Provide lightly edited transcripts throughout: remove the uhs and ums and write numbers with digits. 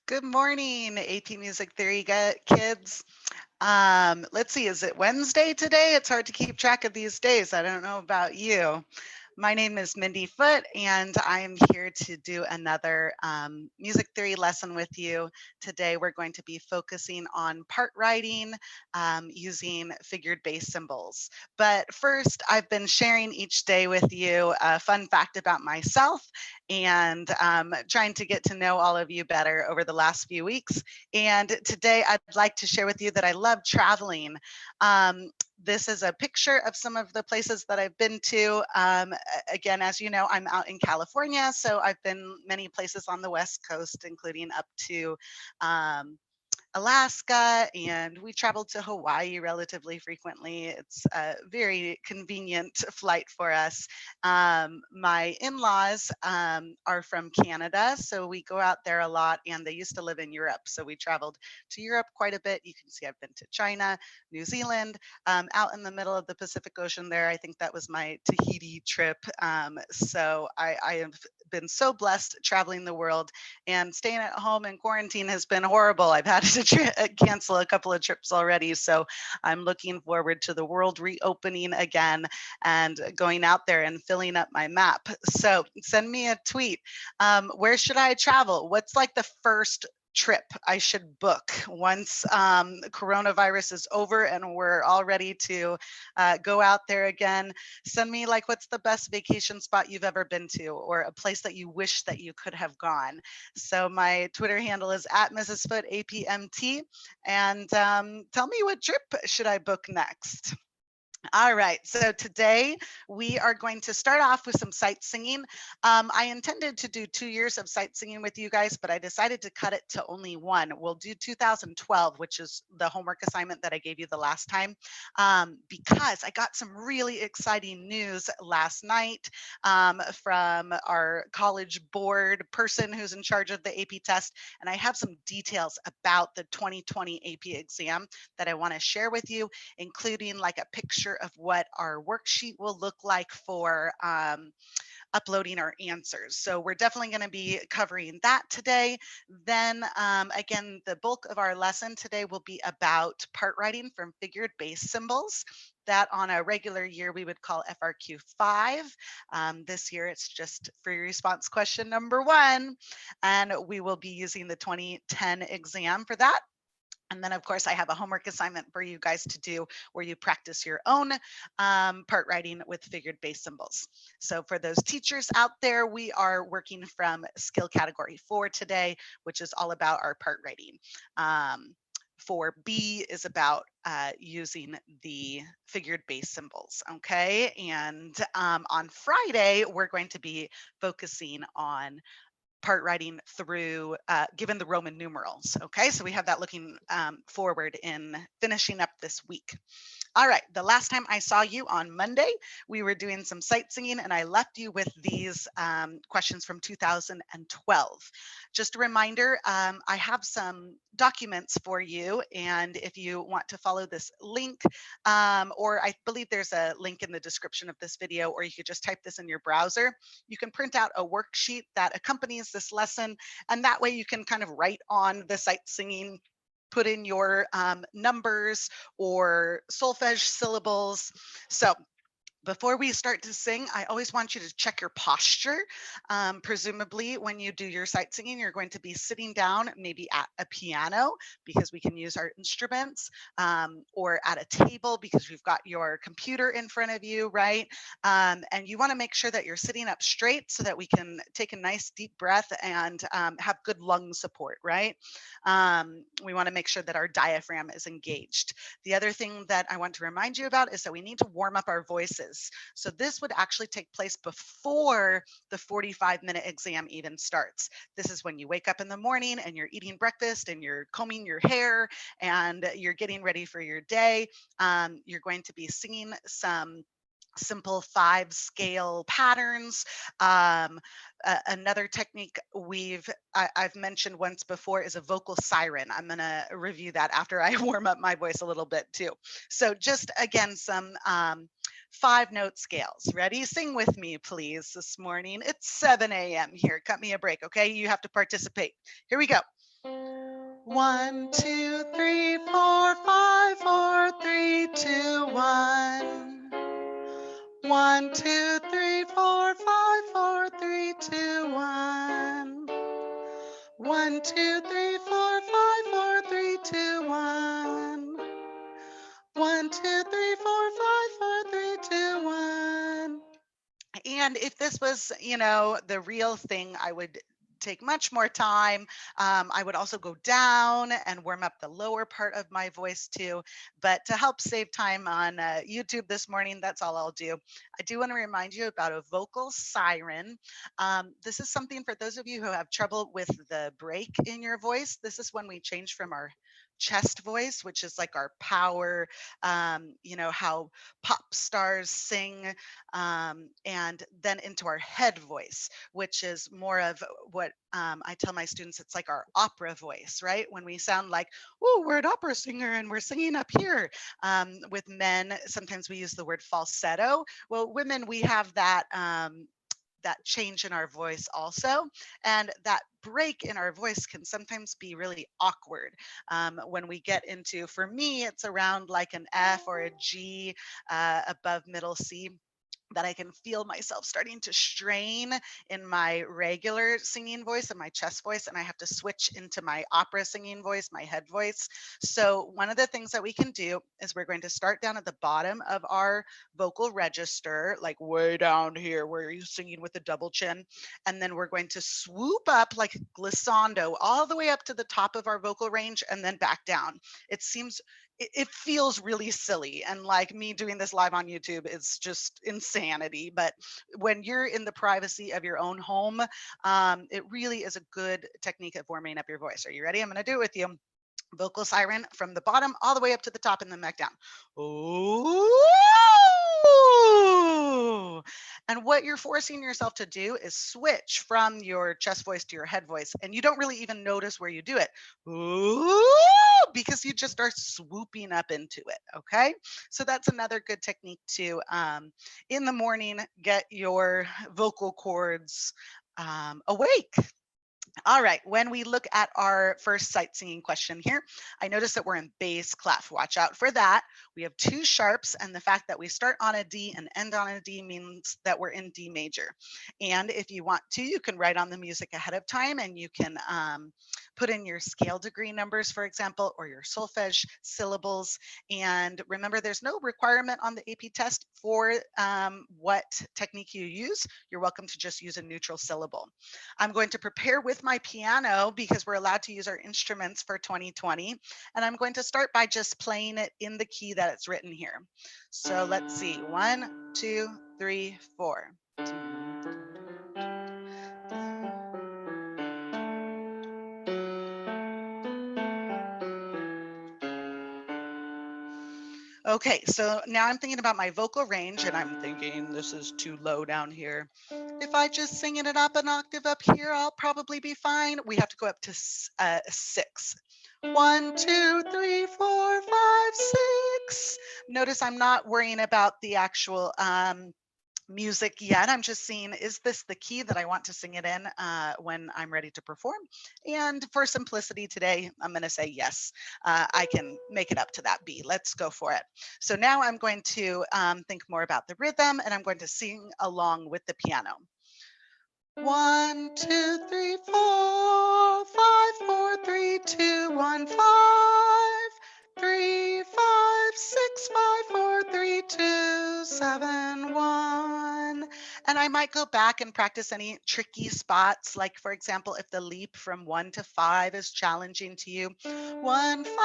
Good morning, AP Music Theory kids. Let's see, is it Wednesday today? It's hard to keep track of these days. I don't know about you. My name is Mindy Foote, and I'm here to do another music theory lesson with you. Today, we're going to be focusing on part writing using figured bass symbols. But first, I've been sharing each day with you a fun fact about myself and trying to get to know all of you better over the last few weeks. And today, I'd like to share with you that I love traveling. Um, this is a picture of some of the places that I've been to. Again, as you know, I'm out in California, so I've been many places on the West Coast, including up to um, Alaska, and we traveled to Hawaii relatively frequently. It's a very convenient flight for us. My in laws are from Canada, so we go out there a lot, and they used to live in Europe. So we traveled to Europe quite a bit. You can see I've been to China, New Zealand, out in the middle of the Pacific Ocean there. I think that was my Tahiti trip. So I have been so blessed traveling the world, and staying at home in quarantine has been horrible. I've had to cancel a couple of trips already. So I'm looking forward to the world reopening again and going out there and filling up my map. So send me a tweet. Where should I travel? What's like the first trip I should book once coronavirus is over and we're all ready to go out there again? Send me like what's the best vacation spot you've ever been to, or a place that you wish that you could have gone. So my Twitter handle is at Mrs. Foot APMT, and tell me, what trip should I book next? All right, so today we are going to start off with some sight singing. I intended to do 2 years of sight singing with you guys, but I decided to cut it to only one. We'll do 2012, which is the homework assignment that I gave you the last time, because I got some really exciting news last night from our college board person who's in charge of the AP test, and I have some details about the 2020 AP exam that I want to share with you, including like a picture of what our worksheet will look like for uploading our answers. So we're definitely going to be covering that today. Then again, the bulk of our lesson today will be about part writing from figured bass symbols that on a regular year we would call FRQ 5. This year it's just free response question number 1, and we will be using the 2010 exam for that. And then, of course, I have a homework assignment for you guys to do where you practice your own part writing with figured bass symbols. So for those teachers out there, we are working from skill category 4 today, which is all about our part writing. For B is about using the figured bass symbols, okay? And on Friday, we're going to be focusing on part writing through given the Roman numerals. Okay, so we have that looking forward in finishing up this week. All right, the last time I saw you on Monday, we were doing some sightseeing, and I left you with these questions from 2012. Just a reminder, I have some documents for you, and if you want to follow this link, or I believe there's a link in the description of this video, or you could just type this in your browser, you can print out a worksheet that accompanies this lesson, and that way you can kind of write on the sightseeing, put in your numbers or solfege syllables. So before we start to sing, I always want you to check your posture. Presumably, when you do your sight singing, you're going to be sitting down, maybe at a piano, because we can use our instruments, or at a table because you've got your computer in front of you, right? And you want to make sure that you're sitting up straight so that we can take a nice deep breath and have good lung support, right? We want to make sure that our diaphragm is engaged. The other thing that I want to remind you about is that we need to warm up our voices. So this would actually take place before the 45-minute exam even starts. This is when you wake up in the morning and you're eating breakfast and you're combing your hair and you're getting ready for your day. You're going to be singing some simple 5-scale patterns. Another technique I've mentioned once before is a vocal siren. I'm going to review that after I warm up my voice a little bit too. So just again, some 5-note scales. Ready? Sing with me, please, this morning. It's 7 a.m. here. Cut me a break, okay? You have to participate. Here we go. 1, 2, 3, 4, 5, 4, 3, 2, 1. 1, 2, 3, 4, 5, 4, 3, 2, 1. 1, 2, 3, 4, 5, 4, 3, 2, 1. 1, 2, 3, 4, 5, 4, 3, 2, 1. And if this was, the real thing, I would take much more time. I would also go down and warm up the lower part of my voice too. But to help save time on YouTube this morning, that's all I'll do. I do want to remind you about a vocal siren. This is something for those of you who have trouble with the break in your voice. This is when we change from our chest voice, which is like our power, how pop stars sing, and then into our head voice, which is more of what I tell my students, it's like our opera voice, right? When we sound like, oh, we're an opera singer and we're singing up here. With men, sometimes we use the word falsetto. Well, women, we have that change in our voice also. And that break in our voice can sometimes be really awkward when we get into, for me, it's around like an F or a G above middle C, that I can feel myself starting to strain in my regular singing voice and my chest voice, and I have to switch into my opera singing voice, my head voice. So one of the things that we can do is we're going to start down at the bottom of our vocal register, like way down here where you're singing with a double chin, and then we're going to swoop up like glissando all the way up to the top of our vocal range and then back down. It feels really silly, and like me doing this live on YouTube is just insanity, but when you're in the privacy of your own home, it really is a good technique of warming up your voice. Are you ready? I'm going to do it with you. Vocal siren from the bottom all the way up to the top and then back down. Ooh. And what you're forcing yourself to do is switch from your chest voice to your head voice, and you don't really even notice where you do it. Ooh, because you just are swooping up into it. Okay. So that's another good technique to, in the morning, get your vocal cords awake. All right, when we look at our first sight singing question here, I notice that we're in bass clef. Watch out for that. We have two sharps, and the fact that we start on a D and end on a D means that we're in D major. And if you want to, you can write on the music ahead of time, and you can put in your scale degree numbers, for example, or your solfege syllables. And remember, there's no requirement on the AP test for what technique you use. You're welcome to just use a neutral syllable. I'm going to prepare with my piano because we're allowed to use our instruments for 2020. And I'm going to start by just playing it in the key that it's written here. So let's see, 1, 2, 3, 4. Okay, so now I'm thinking about my vocal range, and I'm thinking this is too low down here. If I just sing it up an octave up here, I'll probably be fine. We have to go up to 6. 1, 2, 3, 4, 5, 6. Notice I'm not worrying about the actual music yet. I'm just seeing, is this the key that I want to sing it in when I'm ready to perform? And for simplicity today, I'm going to say yes. I can make it up to that B. Let's go for it. So now I'm going to think more about the rhythm, and I'm going to sing along with the piano. 1, 2, 3, 4, 5, 4, 3, 2, 1, 5, 3, 5, 6, 5, 4, 3, 2, 7, 1. And I might go back and practice any tricky spots, like for example, if the leap from 1 to 5 is challenging to you, 1, 5,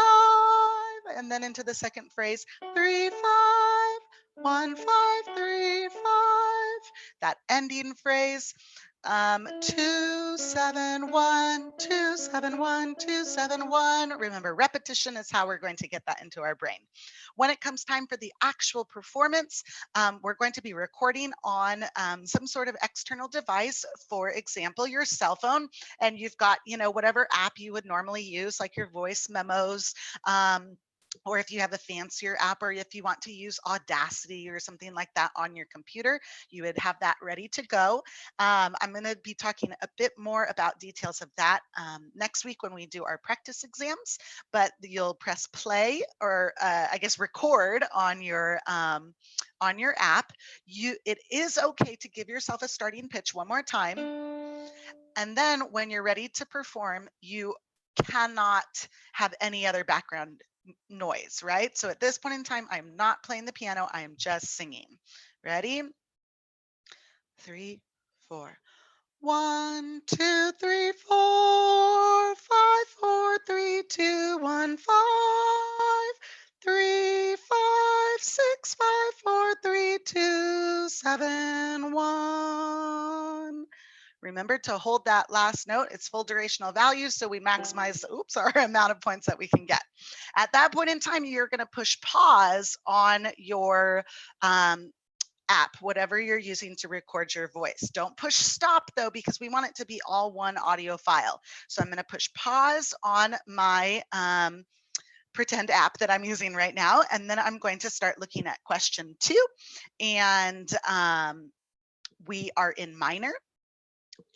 and then into the second phrase, 3, 5, 1, 5, 3, 5. That ending phrase, 2, 7, 1, 2, 7, 1, 2, 7, 1. Remember, repetition is how we're going to get that into our brain. When it comes time for the actual performance, we're going to be recording on some sort of external device, for example, your cell phone, and you've got, whatever app you would normally use, like your voice memos. or if you have a fancier app, or if you want to use Audacity or something like that on your computer, you would have that ready to go. I'm going to be talking a bit more about details of that next week when we do our practice exams, but you'll press play, or I guess record on your app. It is okay to give yourself a starting pitch one more time. And then when you're ready to perform, you cannot have any other background noise, right? So at this point in time, I'm not playing the piano, I am just singing. Ready? 3, 4. 1, 2, 3, 4, 5, 4, 3, 2, 1, 5, 3, 5, 6, 5, 4, 3, 2, 7, 1. Remember to hold that last note. It's full durational values, so we maximize, our amount of points that we can get. At that point in time, you're going to push pause on your app, whatever you're using to record your voice. Don't push stop though, because we want it to be all one audio file. So I'm going to push pause on my pretend app that I'm using right now, and then I'm going to start looking at question 2, and we are in minor.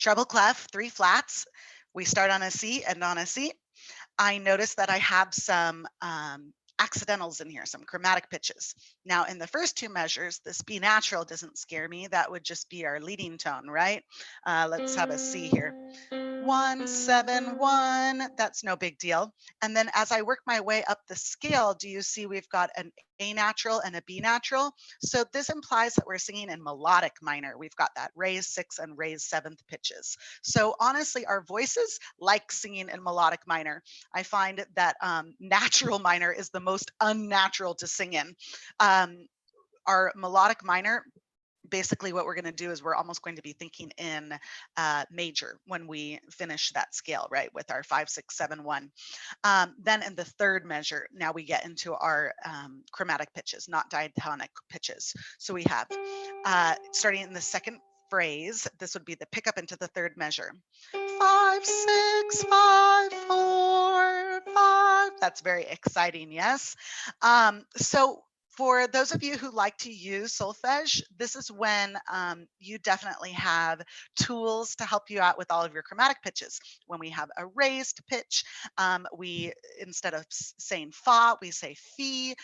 Treble clef, 3 flats. We start on a C and on a C. I notice that I have some accidentals in here, some chromatic pitches. Now, in the first 2 measures, this B natural doesn't scare me. That would just be our leading tone, right? Let's have a C here. 1, 7, 1. That's no big deal. And then as I work my way up the scale, do you see we've got an A natural and a B natural? So this implies that we're singing in melodic minor. We've got that raised 6th and raised 7th pitches. So honestly, our voices like singing in melodic minor. I find that natural minor is the most unnatural to sing in. Our melodic minor, basically what we're going to do is we're almost going to be thinking in major when we finish that scale, right, with our 5, 6, 7, 1. Then in the third measure, now we get into our chromatic pitches, not diatonic pitches. So we have, starting in the second phrase, this would be the pickup into the third measure. 5, 6, 5, 4, 5. That's very exciting, yes? So for those of you who like to use solfege, this is when you definitely have tools to help you out with all of your chromatic pitches. When we have a raised pitch, we, instead of saying fa, we say fi.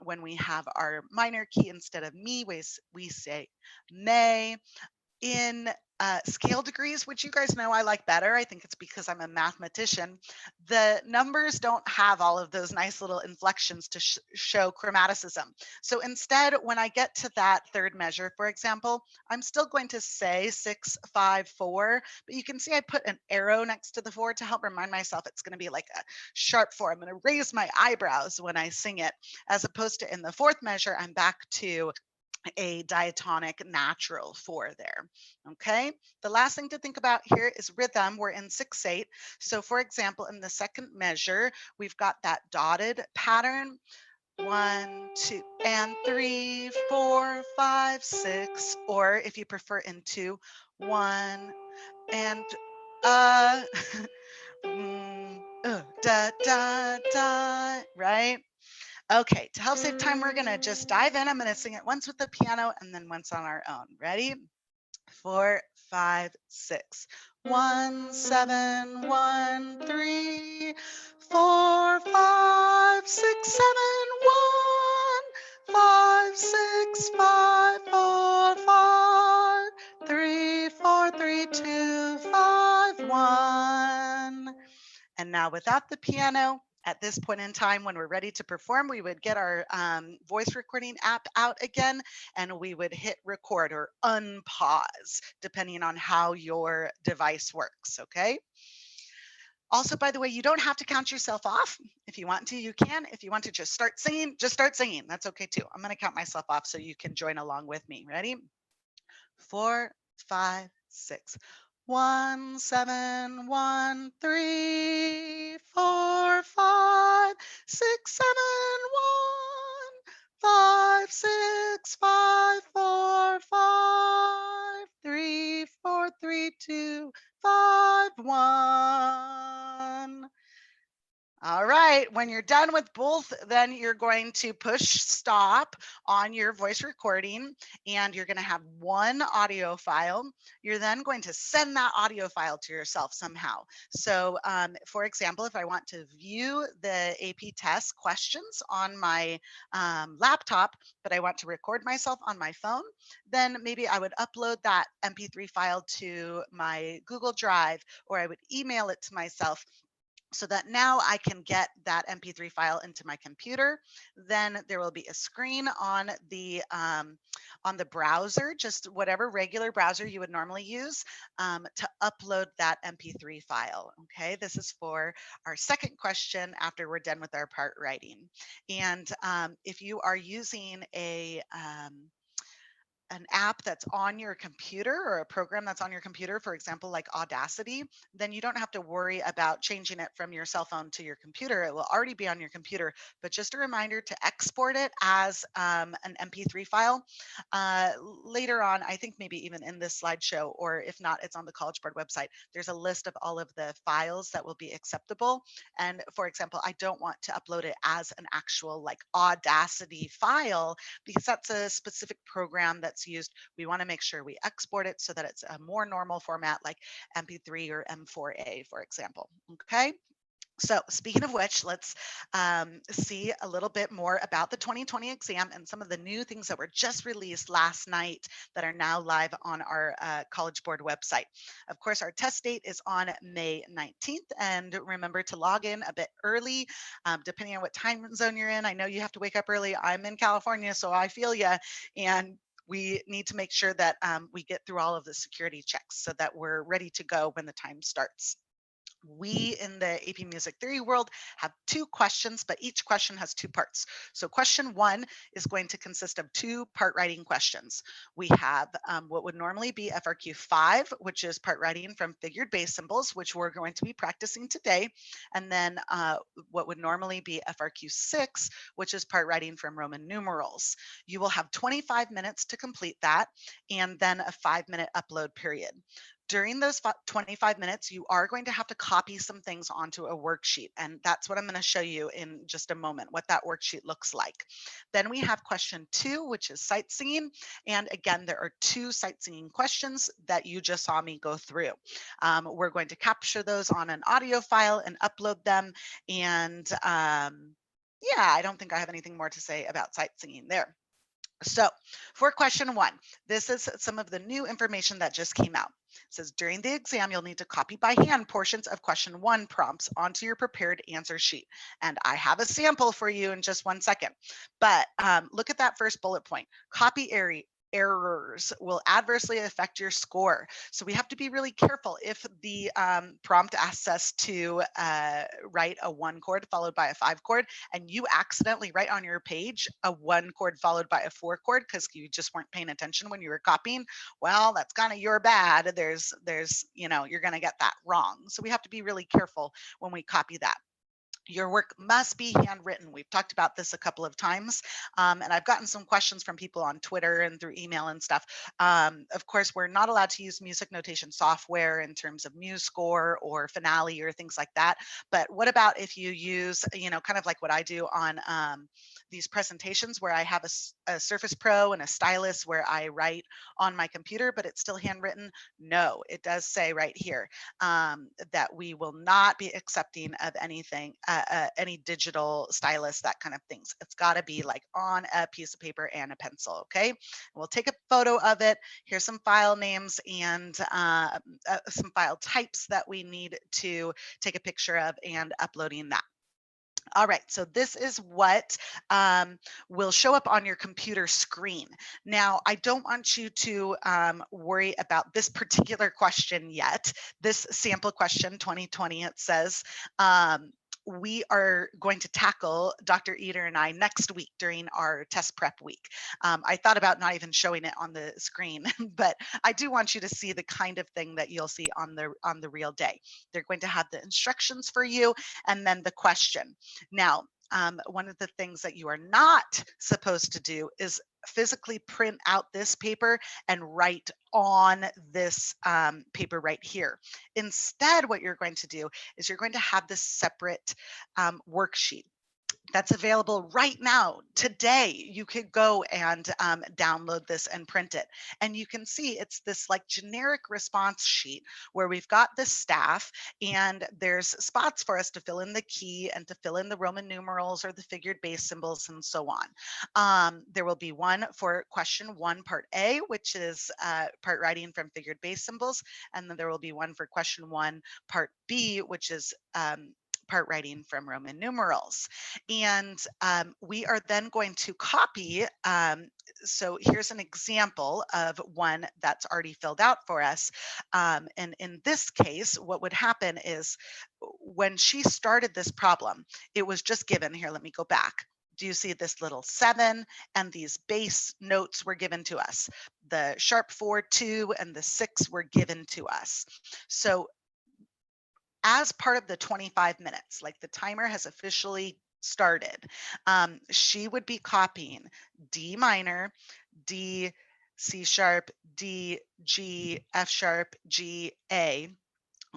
When we have our minor key, instead of mi, we say me. In scale degrees, which you guys know I like better, I think it's because I'm a mathematician, the numbers don't have all of those nice little inflections to show chromaticism. So instead, when I get to that third measure, for example, I'm still going to say 6, 5, 4, but you can see I put an arrow next to the 4 to help remind myself it's going to be like a sharp 4. I'm going to raise my eyebrows when I sing it, as opposed to in the fourth measure, I'm back to a diatonic natural 4 there. Okay. The last thing to think about here is rhythm. We're in 6/8. So for example, in the second measure, we've got that dotted pattern. 1, 2, and 3, 4, 5, 6, or if you prefer in 2, 1, and da, da, da, right? Okay, to help save time, we're gonna just dive in. I'm gonna sing it once with the piano and then once on our own. Ready? 4, 5, 6. 1, 7, 1, 3, 4, 5, 6, 7, 1, 5, 6, 5, 4, 5, 3, 4, 3, 2, 5, 1. And now without the piano, at this point in time, when we're ready to perform, we would get our voice recording app out again, and we would hit record or unpause, depending on how your device works, okay? Also, by the way, you don't have to count yourself off. If you want to, you can. If you want to just start singing, just start singing. That's okay too. I'm gonna count myself off so you can join along with me. Ready? 4, 5, 6. 1, 7, 1, 3, 4, 5, 6, 7, 1, 5, 6, 5, 4, 5, 3, 4, 3, 2, 5, 1. All right, when you're done with both, then you're going to push stop on your voice recording and you're going to have one audio file. You're then going to send that audio file to yourself somehow. So, for example, if I want to view the AP test questions on my laptop, but I want to record myself on my phone, then maybe I would upload that MP3 file to my Google Drive, or I would email it to myself so that now I can get that MP3 file into my computer. Then there will be a screen on the browser, just whatever regular browser you would normally use, to upload that MP3 file. Okay, this is for our second question after we're done with our part writing. And if you are using an app that's on your computer or a program that's on your computer, for example, like Audacity, then you don't have to worry about changing it from your cell phone to your computer. It will already be on your computer. But just a reminder to export it as an MP3 file. Later on, I think maybe even in this slideshow, or if not, it's on the College Board website. There's a list of all of the files that will be acceptable. And for example, I don't want to upload it as an actual like Audacity file because that's a specific program that's used. We want to make sure we export it so that it's a more normal format like MP3 or M4A, for example. Okay. So speaking of which, let's see a little bit more about the 2020 exam and some of the new things that were just released last night that are now live on our College Board website. Of course, our test date is on May 19th, and remember to log in a bit early, depending on what time zone you're in. I know you have to wake up early. I'm in California, so I feel you. And we need to make sure that we get through all of the security checks so that we're ready to go when the time starts. We in the AP Music Theory world have two questions, but each question has two parts. So question one is going to consist of two part writing questions. We have what would normally be FRQ 5, which is part writing from figured bass symbols, which we're going to be practicing today. And then what would normally be FRQ 6, which is part writing from Roman numerals. You will have 25 minutes to complete that, and then a 5-minute upload period. During those 25 minutes, you are going to have to copy some things onto a worksheet. And that's what I'm going to show you in just a moment, what that worksheet looks like. Then we have question 2, which is sightseeing. And again, there are 2 sightseeing questions that you just saw me go through. We're going to capture those on an audio file and upload them. And yeah, I don't think I have anything more to say about sightseeing there. So for question 1, this is some of the new information that just came out. It says during the exam, you'll need to copy by hand portions of question 1 prompts onto your prepared answer sheet. And I have a sample for you in just 1 second. But look at that first bullet point. Copy errors will adversely affect your score. So we have to be really careful if the prompt asks us to write a 1 chord followed by a 5 chord, and you accidentally write on your page a 1 chord followed by a 4 chord because you just weren't paying attention when you were copying. Well, that's kind of your bad. There's, you're going to get that wrong. So we have to be really careful when we copy that. Your work must be handwritten. We've talked about this a couple of times, and I've gotten some questions from people on Twitter and through email and stuff. Of course, we're not allowed to use music notation software in terms of MuseScore or Finale or things like that. But what about if you use, kind of like what I do on these presentations where I have a Surface Pro and a stylus where I write on my computer, but it's still handwritten? No, it does say right here that we will not be accepting of anything, any digital stylus, that kind of things. It's got to be like on a piece of paper and a pencil. Okay. We'll take a photo of it. Here's some file names and some file types that we need to take a picture of and uploading that. All right, so this is what will show up on your computer screen. Now, I don't want you to worry about this particular question yet. This sample question, 2020, it says, we are going to tackle, Dr. Eder and I, next week during our test prep week. I thought about not even showing it on the screen, but I do want you to see the kind of thing that you'll see on the real day. They're going to have the instructions for you and then the question. Now, one of the things that you are not supposed to do is physically print out this paper and write on this paper right here. Instead, what you're going to do is you're going to have this separate worksheet that's available right now. Today, you could go and download this and print it. And you can see it's this like generic response sheet where we've got the staff and there's spots for us to fill in the key and to fill in the Roman numerals or the figured base symbols and so on. There will be one for question 1, part A, which is part writing from figured base symbols. And then there will be one for question 1, part B, which is part writing from Roman numerals. And we are then going to copy. So here's an example of one that's already filled out for us. And in this case, what would happen is when she started this problem, it was just given, here, let me go back. Do you see this little 7 and these base notes were given to us? The sharp 4, 2, and the 6 were given to us. So as part of the 25 minutes, like the timer has officially started, she would be copying D minor, D, C sharp, D, G, F sharp, G, A.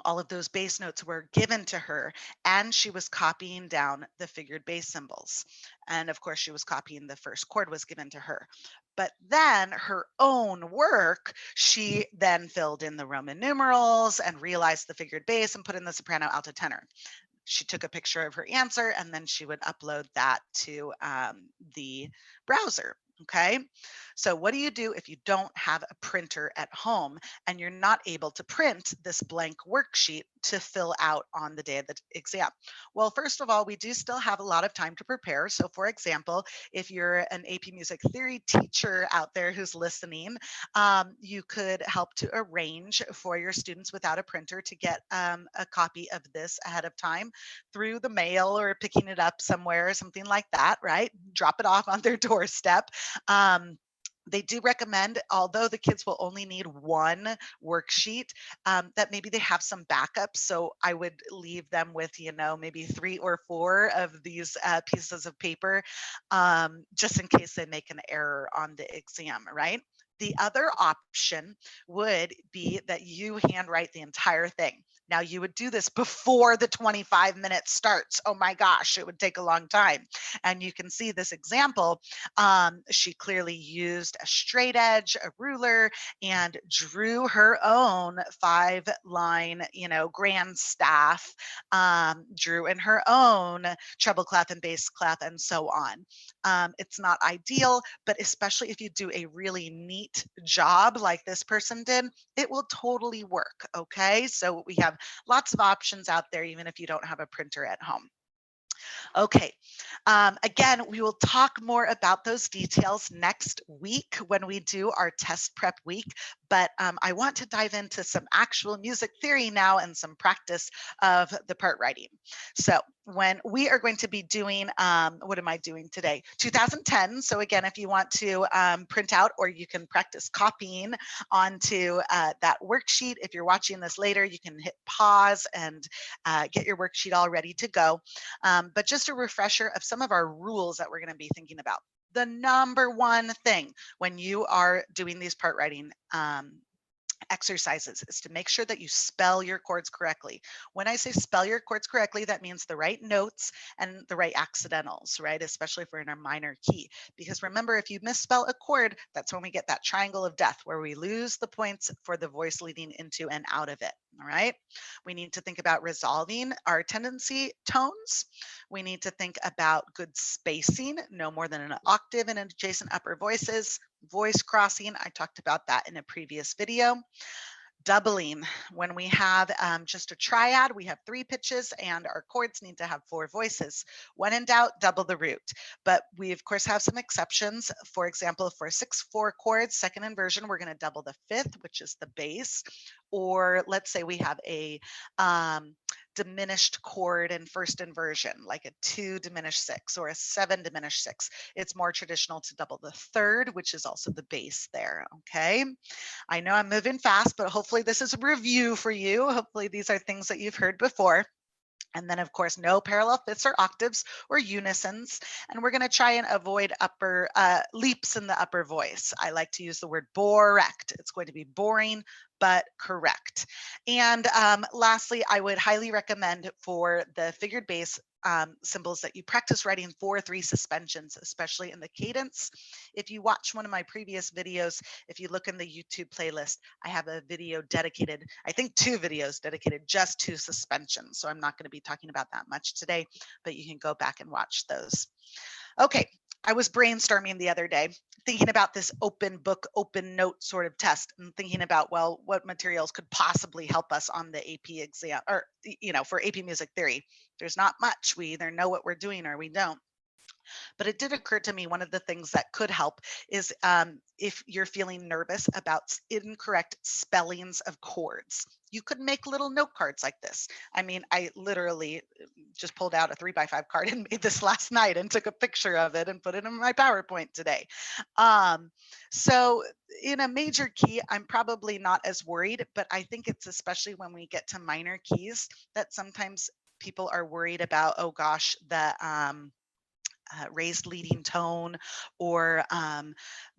All of those bass notes were given to her, and she was copying down the figured bass symbols. And of course, she was copying the first chord was given to her. But then her own work, she then filled in the Roman numerals and realized the figured bass and put in the soprano, alto, tenor. She took a picture of her answer and then she would upload that to the browser. Okay, so what do you do if you don't have a printer at home and you're not able to print this blank worksheet to fill out on the day of the exam? Well, first of all, we do still have a lot of time to prepare. So for example, if you're an AP Music Theory teacher out there who's listening, you could help to arrange for your students without a printer to get a copy of this ahead of time through the mail or picking it up somewhere or something like that, right? Drop it off on their doorstep. They do recommend, although the kids will only need one worksheet, that maybe they have some backups. So I would leave them with, maybe 3 or 4 of these pieces of paper, just in case they make an error on the exam, right? The other option would be that you handwrite the entire thing. Now, you would do this before the 25 minutes starts. Oh my gosh, it would take a long time. And you can see this example. She clearly used a straight edge, a ruler, and drew her own 5-line, grand staff, drew in her own treble clef and bass clef and so on. It's not ideal, but especially if you do a really neat job like this person did, it will totally work. Okay, so we have lots of options out there, even if you don't have a printer at home. Okay, again, we will talk more about those details next week when we do our test prep week, but I want to dive into some actual music theory now and some practice of the part writing. So when we are going to be doing, what am I doing today? 2010. So again, if you want to print out, or you can practice copying onto that worksheet. If you're watching this later, you can hit pause and get your worksheet all ready to go. But just a refresher of some of our rules that we're going to be thinking about. The number one thing when you are doing these part writing exercises is to make sure that you spell your chords correctly. When I say spell your chords correctly, that means the right notes and the right accidentals, right? Especially if we're in a minor key. Because remember, if you misspell a chord, that's when we get that triangle of death where we lose the points for the voice leading into and out of it. All right. We need to think about resolving our tendency tones. We need to think about good spacing, no more than an octave in adjacent upper voices. Voice crossing, I talked about that in a previous video. Doubling, when we have just a triad, we have 3 pitches and our chords need to have 4 voices. When in doubt, double the root. But we of course have some exceptions. For example, for 6/4 chords, second inversion, we're going to double the 5th, which is the bass. Or let's say we have a diminished chord in first inversion, like a 2 diminished 6 or a 7 diminished 6. It's more traditional to double the 3rd, which is also the bass there. Okay. I know I'm moving fast, but hopefully this is a review for you. Hopefully these are things that you've heard before. And then, of course, no parallel fifths or octaves or unisons. And we're going to try and avoid upper leaps in the upper voice. I like to use the word borect. It's going to be boring, but correct. And lastly, I would highly recommend for the figured bass symbols that you practice writing 4/3 suspensions, especially in the cadence. If you watch one of my previous videos, if you look in the YouTube playlist, I have a video dedicated, I think 2 videos dedicated just to suspension. So I'm not going to be talking about that much today, but you can go back and watch those. Okay, I was brainstorming the other day, thinking about this open book, open note sort of test, and thinking about, well, what materials could possibly help us on the AP exam, or, for AP Music Theory. There's not much. We either know what we're doing or we don't. But it did occur to me, one of the things that could help is if you're feeling nervous about incorrect spellings of chords. You could make little note cards like this. I mean, I literally just pulled out a 3x5 card and made this last night and took a picture of it and put it in my PowerPoint today. So in a major key, I'm probably not as worried, but I think it's especially when we get to minor keys that sometimes people are worried about, oh gosh, the raised leading tone, or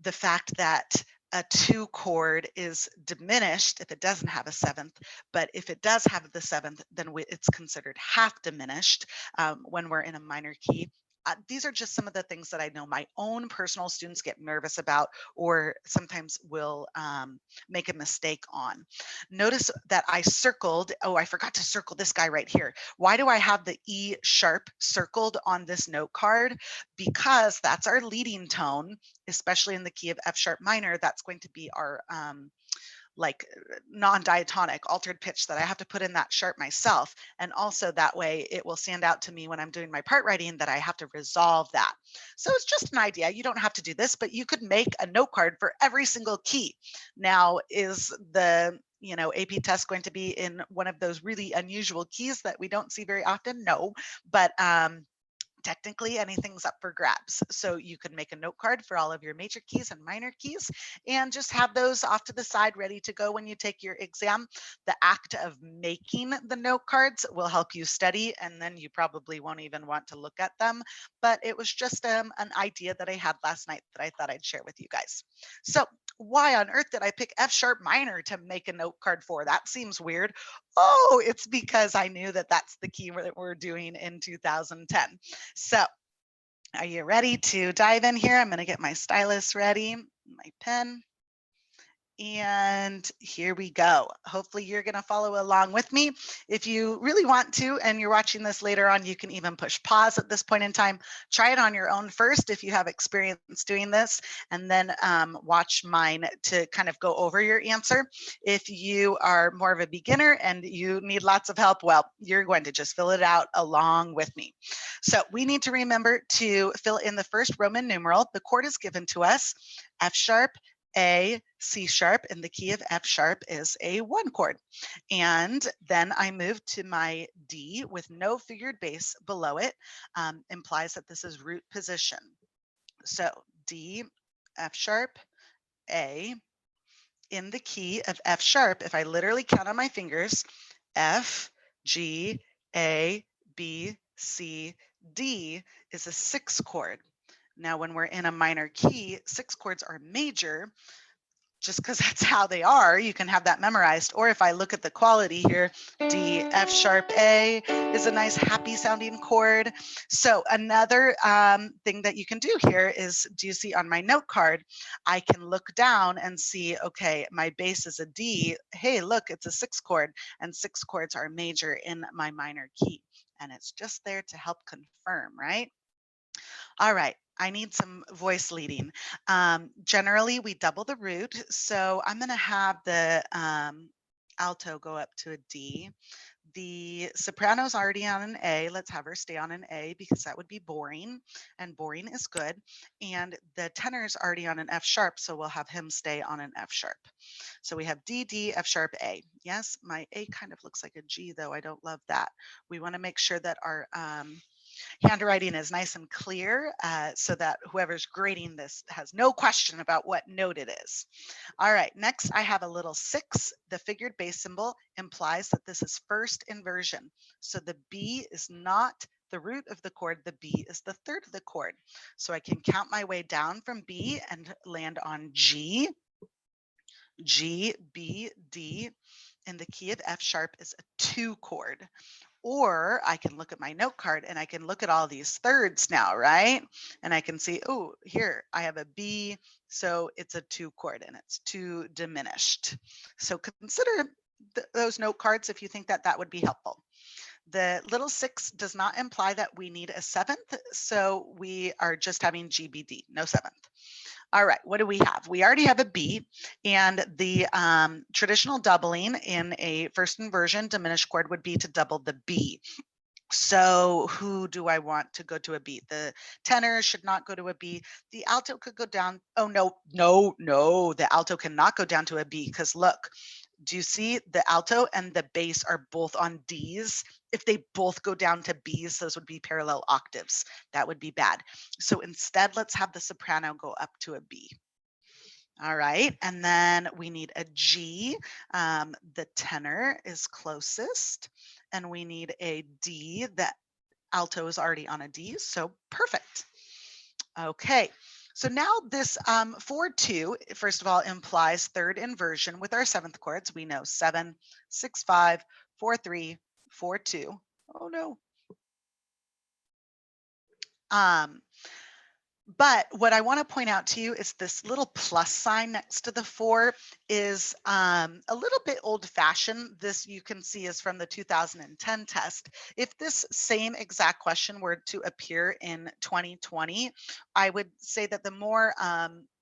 the fact that a 2 chord is diminished if it doesn't have a 7th, but if it does have the 7th, then it's considered half diminished when we're in a minor key. These are just some of the things that I know my own personal students get nervous about, or sometimes will make a mistake on. Notice that I circled, oh, I forgot to circle this guy right here. Why do I have the E sharp circled on this note card? Because that's our leading tone, especially in the key of F sharp minor. That's going to be our like non-diatonic altered pitch that I have to put in that sharp myself. And also that way it will stand out to me when I'm doing my part writing that I have to resolve that. So it's just an idea. You don't have to do this, but you could make a note card for every single key. Now, is the AP test going to be in one of those really unusual keys that we don't see very often? No, but technically anything's up for grabs. So you can make a note card for all of your major keys and minor keys and just have those off to the side ready to go when you take your exam. The act of making the note cards will help you study, and then you probably won't even want to look at them. But it was just an idea that I had last night that I thought I'd share with you guys. So why on earth did I pick F sharp minor to make a note card for? That seems weird. Oh, it's because I knew that that's the key that we're doing in 2010. So are you ready to dive in here? I'm going to get my stylus ready, my pen. And here we go. Hopefully you're going to follow along with me. If you really want to, and you're watching this later on, you can even push pause at this point in time. Try it on your own first if you have experience doing this, and then watch mine to kind of go over your answer. If you are more of a beginner and you need lots of help, well, you're going to just fill it out along with me. So we need to remember to fill in the first Roman numeral. The chord is given to us, F sharp, A, C sharp, and the key of F sharp is a 1 chord. And then I move to my D with no figured bass below it, implies that this is root position. So D, F sharp, A, in the key of F sharp. If I literally count on my fingers, F, G, A, B, C, D is a 6 chord. Now, when we're in a minor key, 6 chords are major, just because that's how they are. You can have that memorized. Or if I look at the quality here, D, F sharp, A is a nice happy sounding chord. So another thing that you can do here is, do you see on my note card, I can look down and see, okay, my bass is a D. Hey, look, it's a 6 chord, and 6 chords are major in my minor key. And it's just there to help confirm, right? All right, I need some voice leading. Generally, we double the root. So I'm going to have the alto go up to a D. The soprano's already on an A. Let's have her stay on an A because that would be boring, and boring is good. And the tenor's already on an F sharp, so we'll have him stay on an F sharp. So we have D, D, F sharp, A. Yes, my A kind of looks like a G, though. I don't love that. We want to make sure that our Handwriting is nice and clear so that whoever's grading this has no question about what note it is. All right, next I have a little 6. The figured bass symbol implies that this is first inversion. So the B is not the root of the chord, the B is the third of the chord. So I can count my way down from B and land on G, G, B, D. In the key of F sharp is a 2 chord. Or I can look at my note card and I can look at all these thirds now, right? And I can see, oh, here I have a B, so it's a 2 chord and it's 2 diminished. So consider those note cards if you think that that would be helpful. The little 6 does not imply that we need a 7th, so we are just having GBD, no 7th. All right, what do we have? We already have a B, and the traditional doubling in a first inversion diminished chord would be to double the B. So who do I want to go to a B? The tenor should not go to a B. The alto could go down. Oh, no. The alto cannot go down to a B because look, do you see the alto and the bass are both on Ds? If they both go down to Bs, those would be parallel octaves. That would be bad. So instead, let's have the soprano go up to a B. All right, and then we need a G. The tenor is closest, and we need a D. The alto is already on a D, so perfect. Okay, so now this 4-2, first of all, implies third inversion with our 7th chords. We know 7, 6, 5, 4, 3, 4, 2. Oh no. But what I want to point out to you is this little plus sign next to the 4 is a little bit old fashioned. This you can see is from the 2010 test. If this same exact question were to appear in 2020, I would say that the more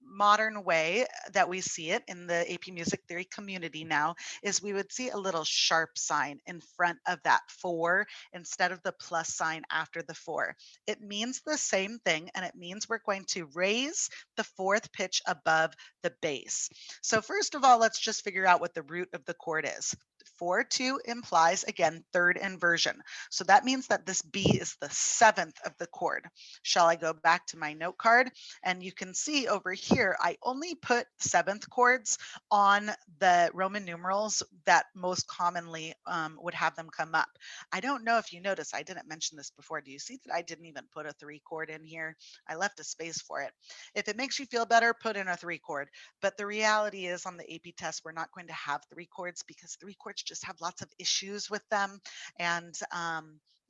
modern way that we see it in the AP Music Theory community now is we would see a little sharp sign in front of that 4 instead of the plus sign after the 4. It means the same thing, and it means we're going to raise the 4th pitch above the bass. So first of all, let's just figure out what the root of the chord is. 4-2 implies, again, third inversion. So that means that this B is the 7th of the chord. Shall I go back to my note card? And you can see over here, I only put 7th chords on the Roman numerals that most commonly would have them come up. I don't know if you notice, I didn't mention this before. Do you see that I didn't even put a 3 chord in here? I left a space for it. If it makes you feel better, put in a 3 chord. But the reality is on the AP test, we're not going to have 3 chords because 3 chords just have lots of issues with them. And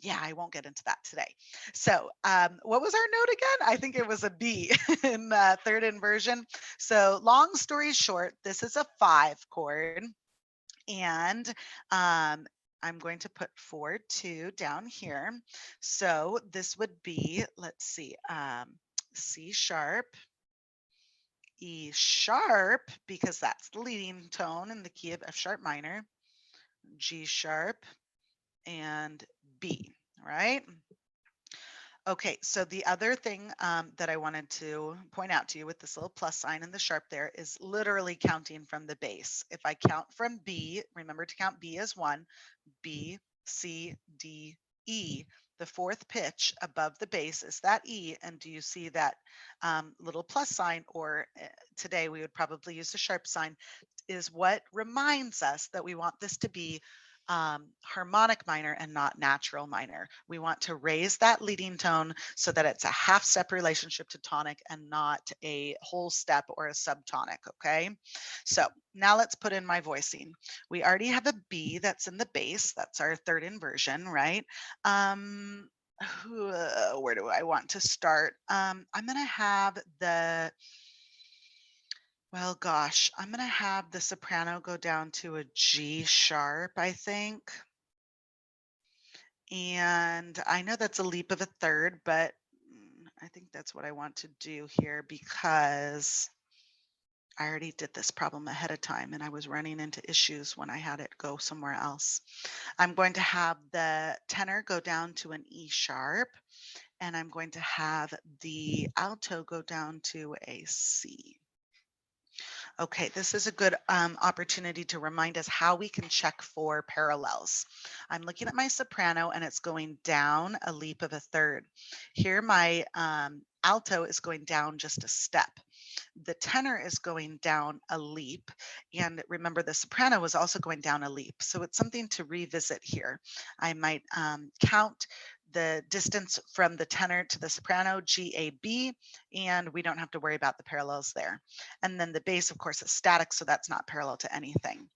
yeah, I won't get into that today. So what was our note again? I think it was a B in third inversion. So long story short, this is a 5 chord. And I'm going to put 4-2 down here. So this would be, let's see, C sharp, E sharp, because that's the leading tone in the key of F sharp minor, G sharp, and B, right? Okay, so the other thing that I wanted to point out to you with this little plus sign and the sharp there is literally counting from the bass. If I count from B, remember to count B as 1, B, C, D, E. The 4th pitch above the bass is that E. And do you see that little plus sign, or today we would probably use the sharp sign, is what reminds us that we want this to be harmonic minor and not natural minor. We want to raise that leading tone so that it's a half step relationship to tonic and not a whole step or a subtonic. Okay, so now let's put in my voicing. We already have a B that's in the bass. That's our third inversion, right? Where do I want to start? I'm going to have the well, gosh, I'm going to have the soprano go down to a G sharp, I think. And I know that's a leap of a third, but I think that's what I want to do here because I already did this problem ahead of time and I was running into issues when I had it go somewhere else. I'm going to have the tenor go down to an E sharp, and I'm going to have the alto go down to a C. Okay, this is a good opportunity to remind us how we can check for parallels. I'm looking at my soprano and it's going down a leap of a third. Here my alto is going down just a step. The tenor is going down a leap. And remember, the soprano was also going down a leap. So it's something to revisit here. I might count the distance from the tenor to the soprano, G, A, B, and we don't have to worry about the parallels there. And then the bass, of course, is static, so that's not parallel to anything.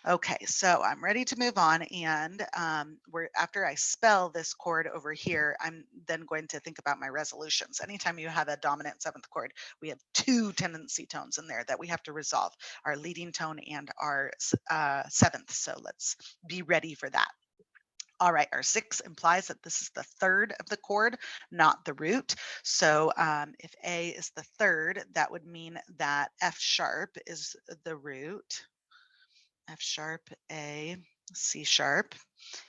Okay, so I'm ready to move on. And after I spell this chord over here, I'm then going to think about my resolutions. Anytime you have a dominant seventh chord, we have two tendency tones in there that we have to resolve, our leading tone and our seventh. So let's be ready for that. All right, our 6 implies that this is the third of the chord, not the root. So if A is the third, that would mean that F sharp is the root. F sharp, A, C sharp.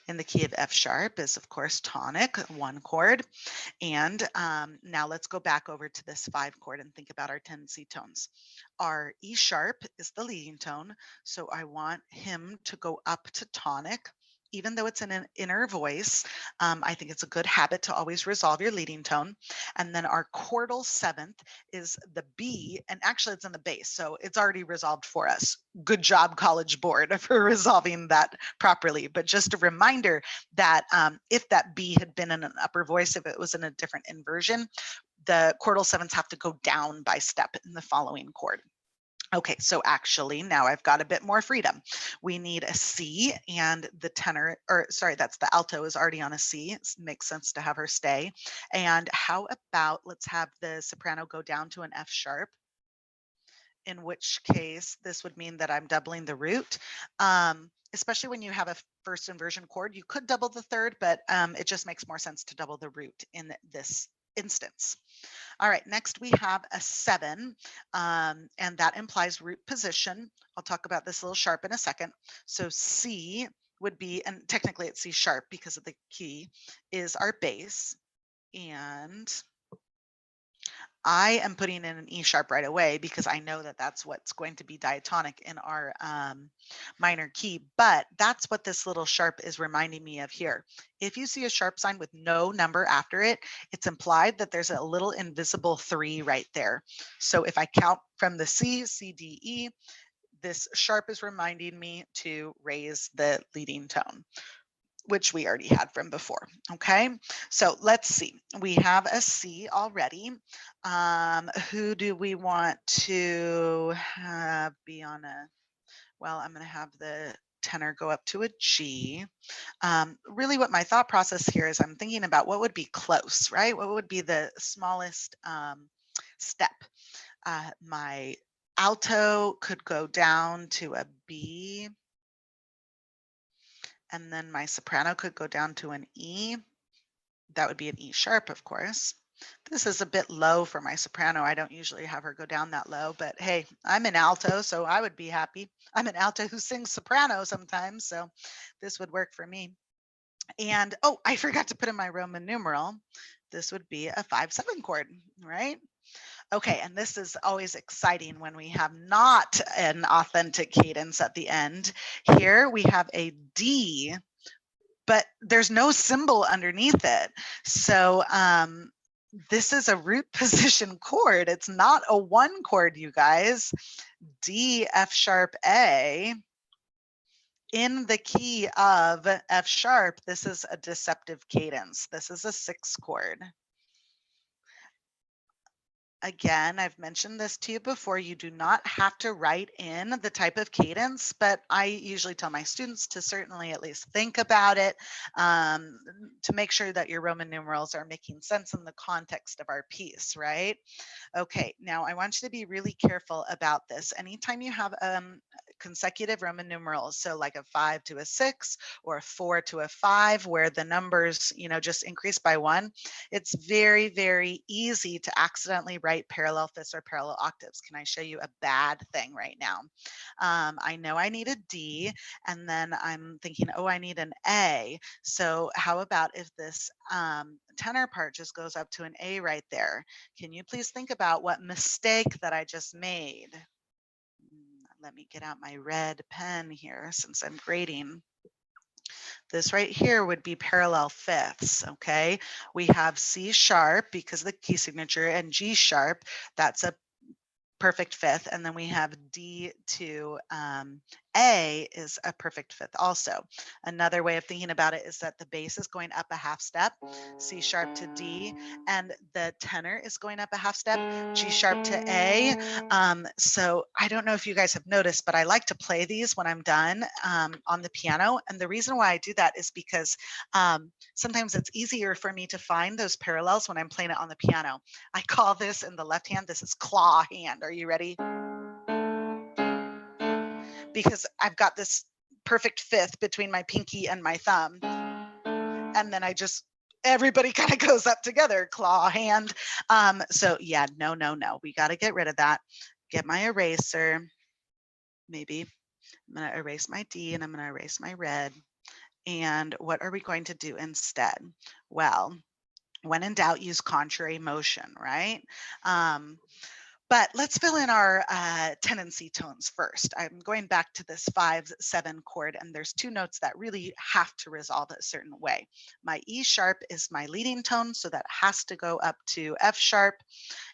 In the key of F sharp is, of course, tonic, one chord. And now let's go back over to this 5 chord and think about our tendency tones. Our E sharp is the leading tone, so I want him to go up to tonic. Even though it's in an inner voice, I think it's a good habit to always resolve your leading tone. And then our chordal seventh is the B, and actually it's in the bass, so it's already resolved for us. Good job, College Board, for resolving that properly. But just a reminder that if that B had been in an upper voice, if it was in a different inversion, the chordal sevenths have to go down by step in the following chord. Okay, so actually now I've got a bit more freedom. We need a C and the tenor, or sorry, that's the alto is already on a C. It makes sense to have her stay. And how about let's have the soprano go down to an F sharp, in which case this would mean that I'm doubling the root. Especially when you have a first inversion chord, you could double the third, but it just makes more sense to double the root in this instance. All right, next we have a 7, and that implies root position. I'll talk about this little sharp in a second. So C would be, and technically it's C sharp because of the key, is our bass. And I am putting in an E sharp right away because I know that that's what's going to be diatonic in our minor key, but that's what this little sharp is reminding me of here. If you see a sharp sign with no number after it, it's implied that there's a little invisible 3 right there. So if I count from the C, C, D, E, this sharp is reminding me to raise the leading tone, which we already had from before. Okay, so let's see. We have a C already. Who do we want to have be on a, well, I'm going to have the tenor go up to a G. Really what my thought process here is I'm thinking about what would be close, right? What would be the smallest step? My alto could go down to a B, and then my soprano could go down to an E. That would be an E sharp, of course. This is a bit low for my soprano. I don't usually have her go down that low, but hey, I'm an alto, so I would be happy. I'm an alto who sings soprano sometimes, so this would work for me. And oh, I forgot to put in my Roman numeral. This would be a 5/7 chord, right? Okay, and this is always exciting when we have not an authentic cadence at the end. Here we have a D, but there's no symbol underneath it. So this is a root position chord. It's not a 1 chord, you guys. D, F sharp, A. In the key of F sharp, this is a deceptive cadence. This is a 6 chord. Again, I've mentioned this to you before, you do not have to write in the type of cadence, but I usually tell my students to certainly at least think about it to make sure that your Roman numerals are making sense in the context of our piece, right? Okay, now I want you to be really careful about this. Anytime you have consecutive Roman numerals, so like a 5 to a 6 or a 4 to a 5, where the numbers, just increase by 1, it's very, very easy to accidentally write parallel fifths or parallel octaves. Can I show you a bad thing right now? I know I need a D, and then I'm thinking, oh, I need an A. So how about if this tenor part just goes up to an A right there? Can you please think about what mistake that I just made? let me get out my red pen here since I'm grading. This right here would be parallel fifths, okay? We have C sharp because of the key signature and G sharp, that's a perfect fifth. And then we have D to A is a perfect fifth also. Another way of thinking about it is that the bass is going up a half step, C sharp to D, and the tenor is going up a half step, G sharp to A. So I don't know if you guys have noticed, but I like to play these when I'm done on the piano. And the reason why I do that is because sometimes it's easier for me to find those parallels when I'm playing it on the piano. I call this in the left hand, this is claw hand. Are you ready? Because I've got this perfect fifth between my pinky and my thumb. And then everybody kind of goes up together, claw hand. So yeah, no. We got to get rid of that. Get my eraser. Maybe I'm going to erase my D and I'm going to erase my red. And what are we going to do instead? Well, when in doubt, use contrary motion, right? But let's fill in our tendency tones first. I'm going back to this 5-7 chord, and there's two notes that really have to resolve a certain way. My E sharp is my leading tone, so that has to go up to F sharp,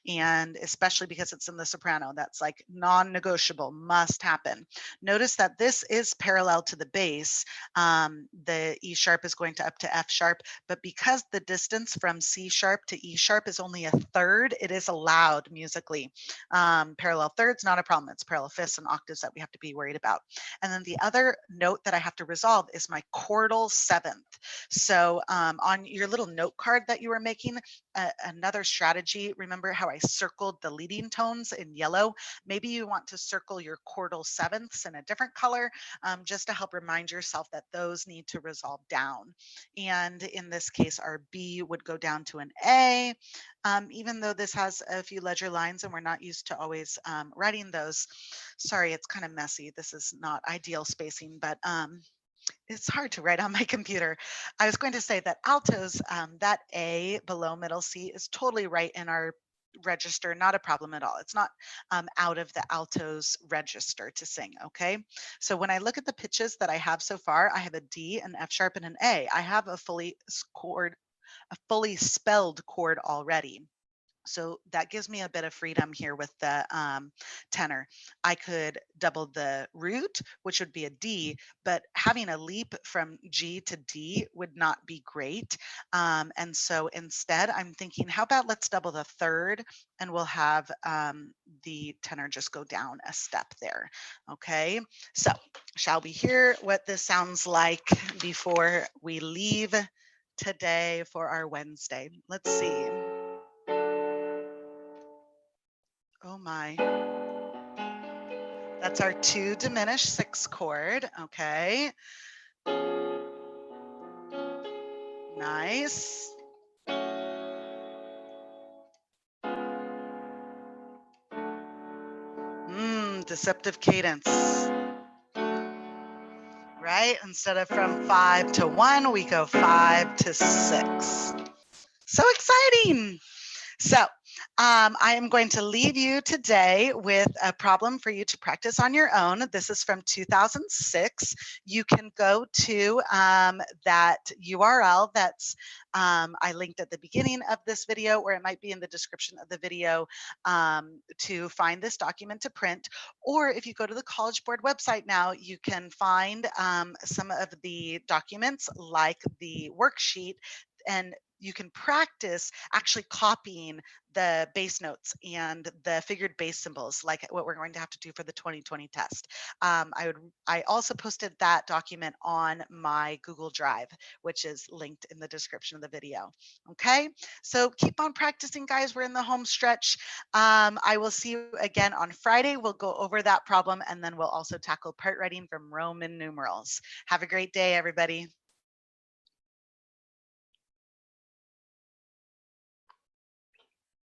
and especially because it's in the soprano, that's like non-negotiable, must happen. Notice that this is parallel to the bass. The E sharp is going to up to F sharp, but because the distance from C sharp to E sharp is only a third, it is allowed musically. Parallel thirds, not a problem. It's parallel fifths and octaves that we have to be worried about. And then the other note that I have to resolve is my chordal seventh. So on your little note card that you were making, another strategy, remember how I circled the leading tones in yellow? Maybe you want to circle your chordal sevenths in a different color just to help remind yourself that those need to resolve down. And in this case, our B would go down to an A, even though this has a few ledger lines and we're not used to always writing those. Sorry, it's kind of messy. This is not ideal spacing, but it's hard to write on my computer. I was going to say that altos, that A below middle C is totally right in our register, not a problem at all. It's not out of the altos register to sing, okay? So when I look at the pitches that I have so far, I have a D, an F sharp, and an A. I have a fully spelled chord already. So that gives me a bit of freedom here with the tenor. I could double the root, which would be a D, but having a leap from G to D would not be great. And so instead, I'm thinking, how about let's double the third and we'll have the tenor just go down a step there. Okay, so shall we hear what this sounds like before we leave today for our Wednesday? Let's see. Oh my. That's our 2 diminished 6 chord. Okay. Nice. Deceptive cadence. Right? Instead of from 5 to 1, we go 5 to 6. So exciting. So I am going to leave you today with a problem for you to practice on your own. This is from 2006. You can go to that URL that's I linked at the beginning of this video, or it might be in the description of the video to find this document to print. Or if you go to the College Board website now, you can find some of the documents like the worksheet, and you can practice actually copying the bass notes and the figured bass symbols, like what we're going to have to do for the 2020 test. I also posted that document on my Google Drive, which is linked in the description of the video. Okay, so keep on practicing, guys. We're in the home stretch. I will see you again on Friday. We'll go over that problem, and then we'll also tackle part writing from Roman numerals. Have a great day, everybody.